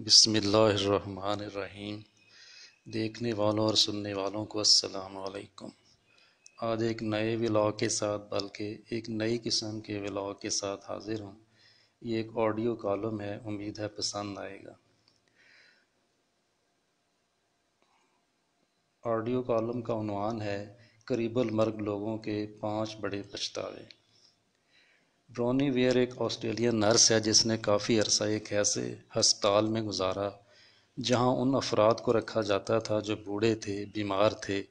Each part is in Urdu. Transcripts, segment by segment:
بسم اللہ الرحمن الرحیم۔ دیکھنے والوں اور سننے والوں کو السلام علیکم۔ آج ایک نئے ولاگ کے ساتھ بلکہ ایک نئی قسم کے ولاگ کے ساتھ حاضر ہوں۔ یہ ایک آڈیو کالم ہے، امید ہے پسند آئے گا۔ آڈیو کالم کا عنوان ہے قریب المرگ لوگوں کے 5 بڑے پچھتاوے۔ برونی ویئر ایک آسٹریلین نرس ہے جس نے کافی عرصہ ایک ایسے ہسپتال میں گزارا جہاں ان افراد کو رکھا جاتا تھا جو بوڑھے تھے، بیمار تھے،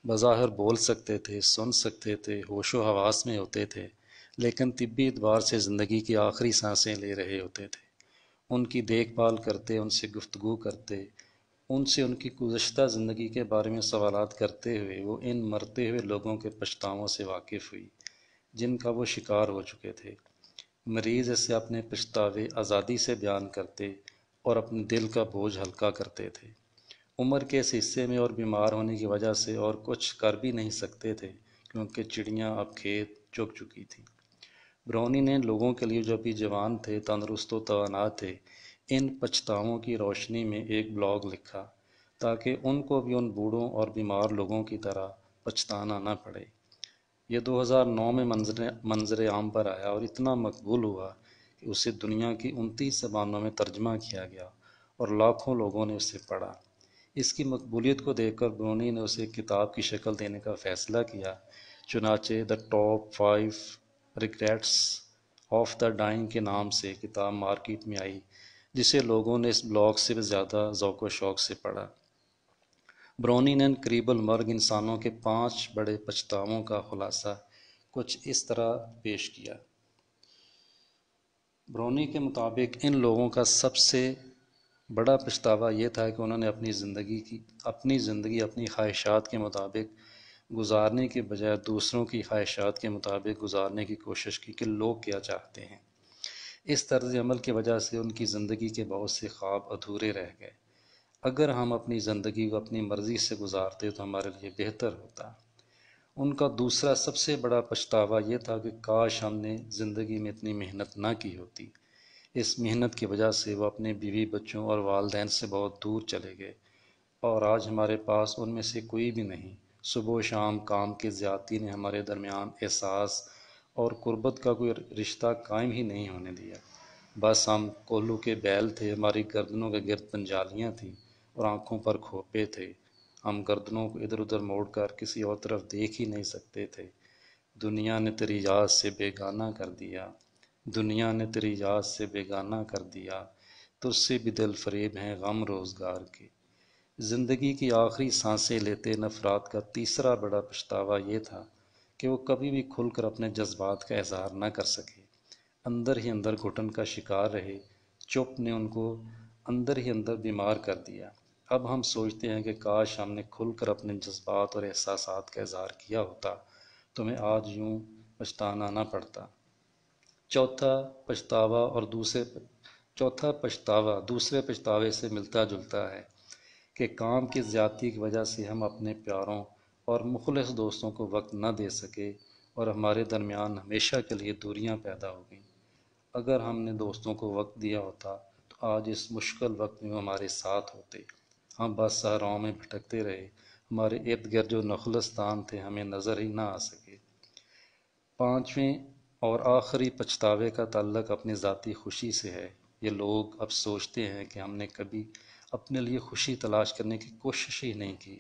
بظاہر بول سکتے تھے، سن سکتے تھے، ہوش و حواس میں ہوتے تھے، لیکن طبی اعتبار سے زندگی کی آخری سانسیں لے رہے ہوتے تھے۔ ان کی دیکھ بھال کرتے، ان سے گفتگو کرتے، ان سے ان کی گزشتہ زندگی کے بارے میں سوالات کرتے ہوئے وہ ان مرتے ہوئے لوگوں کے پچھتاووں سے واقف ہوئی جن کا وہ شکار ہو چکے تھے۔ مریض اسے اپنے پچھتاوے آزادی سے بیان کرتے اور اپنے دل کا بوجھ ہلکا کرتے تھے۔ عمر کے اس حصے میں اور بیمار ہونے کی وجہ سے اور کچھ کر بھی نہیں سکتے تھے کیونکہ چڑیاں اب کھیت چگ چکی تھیں۔ برونی نے لوگوں کے لیے جو ابھی جوان تھے، تندرست و توانا تھے، ان پچھتاووں کی روشنی میں ایک بلاگ لکھا تاکہ ان کو بھی ان بوڑھوں اور بیمار لوگوں کی طرح پچھتانا نہ پڑے۔ یہ 2009 میں منظر عام پر آیا اور اتنا مقبول ہوا کہ اسے دنیا کی 29 زبانوں میں ترجمہ کیا گیا اور لاکھوں لوگوں نے اسے پڑھا۔ اس کی مقبولیت کو دیکھ کر برونی نے اسے کتاب کی شکل دینے کا فیصلہ کیا۔ چنانچہ the top 5 regrets of the dying کے نام سے کتاب مارکیٹ میں آئی، جسے لوگوں نے اس بلاگ سے بھی زیادہ ذوق و شوق سے پڑھا۔ برونی نے قریب المرگ انسانوں کے 5 بڑے پچھتاووں کا خلاصہ کچھ اس طرح پیش کیا۔ برونی کے مطابق ان لوگوں کا سب سے بڑا پچھتاوا یہ تھا کہ انہوں نے اپنی زندگی اپنی خواہشات کے مطابق گزارنے کے بجائے دوسروں کی خواہشات کے مطابق گزارنے کی کوشش کی کہ لوگ کیا چاہتے ہیں۔ اس طرز عمل کی وجہ سے ان کی زندگی کے بہت سے خواب ادھورے رہ گئے۔ اگر ہم اپنی زندگی کو اپنی مرضی سے گزارتے تو ہمارے لیے بہتر ہوتا۔ ان کا دوسرا سب سے بڑا پچھتاوا یہ تھا کہ کاش ہم نے زندگی میں اتنی محنت نہ کی ہوتی۔ اس محنت کی وجہ سے وہ اپنے بیوی بچوں اور والدین سے بہت دور چلے گئے اور آج ہمارے پاس ان میں سے کوئی بھی نہیں۔ صبح و شام کام کی زیادتی نے ہمارے درمیان احساس اور قربت کا کوئی رشتہ قائم ہی نہیں ہونے دیا۔ بس ہم کولو کے بیل تھے، ہماری گردنوں کے گرد پنجالیاں تھیں اور آنکھوں پر کھوپے تھے۔ ہم گردنوں کو ادھر ادھر موڑ کر کسی اور طرف دیکھ ہی نہیں سکتے تھے۔ دنیا نے تیری یاد سے بیگانہ کر دیا، دنیا نے تیری یاد سے بیگانہ کر دیا، تجھ سے بھی دل فریب ہیں غم روزگار کے۔ زندگی کی آخری سانسیں لیتے ان افراد کا تیسرا بڑا پچھتاوا یہ تھا کہ وہ کبھی بھی کھل کر اپنے جذبات کا اظہار نہ کر سکے، اندر ہی اندر گھٹن کا شکار رہے۔ چپ نے ان کو اندر ہی اندر بیمار کر دیا۔ اب ہم سوچتے ہیں کہ کاش ہم نے کھل کر اپنے جذبات اور احساسات کا اظہار کیا ہوتا تو ہمیں آج یوں پچھتانا نہ پڑتا۔ چوتھا پچھتاوا دوسرے پچھتاوے سے ملتا جلتا ہے کہ کام کی زیادتی کی وجہ سے ہم اپنے پیاروں اور مخلص دوستوں کو وقت نہ دے سکے اور ہمارے درمیان ہمیشہ کے لیے دوریاں پیدا ہو گئیں۔ اگر ہم نے دوستوں کو وقت دیا ہوتا تو آج اس مشکل وقت میں وہ ہمارے ساتھ ہوتے۔ ہم بس صحراؤں میں بھٹکتے رہے، ہمارے ارد گرد جو نخلستان تھے ہمیں نظر ہی نہ آ سکے۔ پانچویں اور آخری پچھتاوے کا تعلق اپنی ذاتی خوشی سے ہے۔ یہ لوگ اب سوچتے ہیں کہ ہم نے کبھی اپنے لیے خوشی تلاش کرنے کی کوشش ہی نہیں کی،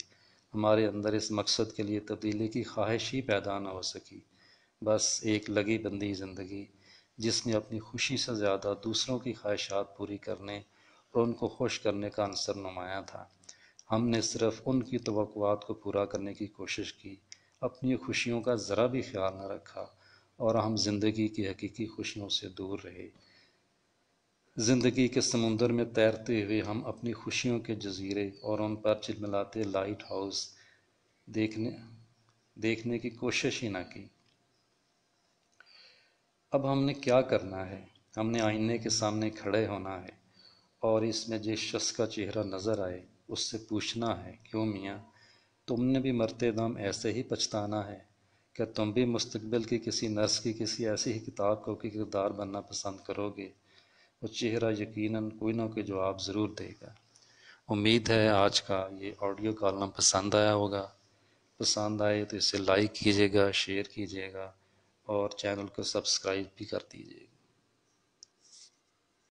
ہمارے اندر اس مقصد کے لیے تبدیلی کی خواہش ہی پیدا نہ ہو سکی۔ بس ایک لگی بندی زندگی جس میں اپنی خوشی سے زیادہ دوسروں کی خواہشات پوری کرنے اور ان کو خوش کرنے کا عنصر نمایاں تھا۔ ہم نے صرف ان کی توقعات کو پورا کرنے کی کوشش کی، اپنی خوشیوں کا ذرا بھی خیال نہ رکھا اور ہم زندگی کی حقیقی خوشیوں سے دور رہے۔ زندگی کے سمندر میں تیرتے ہوئے ہم اپنی خوشیوں کے جزیرے اور ان پر چلملاتے لائٹ ہاؤس دیکھنے کی کوشش ہی نہ کی۔ اب ہم نے کیا کرنا ہے؟ ہم نے آئینے کے سامنے کھڑے ہونا ہے اور اس میں جس شخص کا چہرہ نظر آئے اس سے پوچھنا ہے، کیوں میاں تم نے بھی مرتے دم ایسے ہی پچھتانا ہے؟ کیا تم بھی مستقبل کی کسی نرس کی کسی ایسی ہی کتاب کو کہ کردار بننا پسند کرو گے وہ چہرہ یقیناً کوئی نہ کوئی جواب ضرور دے گا۔ امید ہے آج کا یہ آڈیو کالم پسند آیا ہوگا۔ پسند آئے تو اسے لائک کیجیے گا، شیئر کیجیے گا اور چینل کو سبسکرائب بھی کر دیجیے گا۔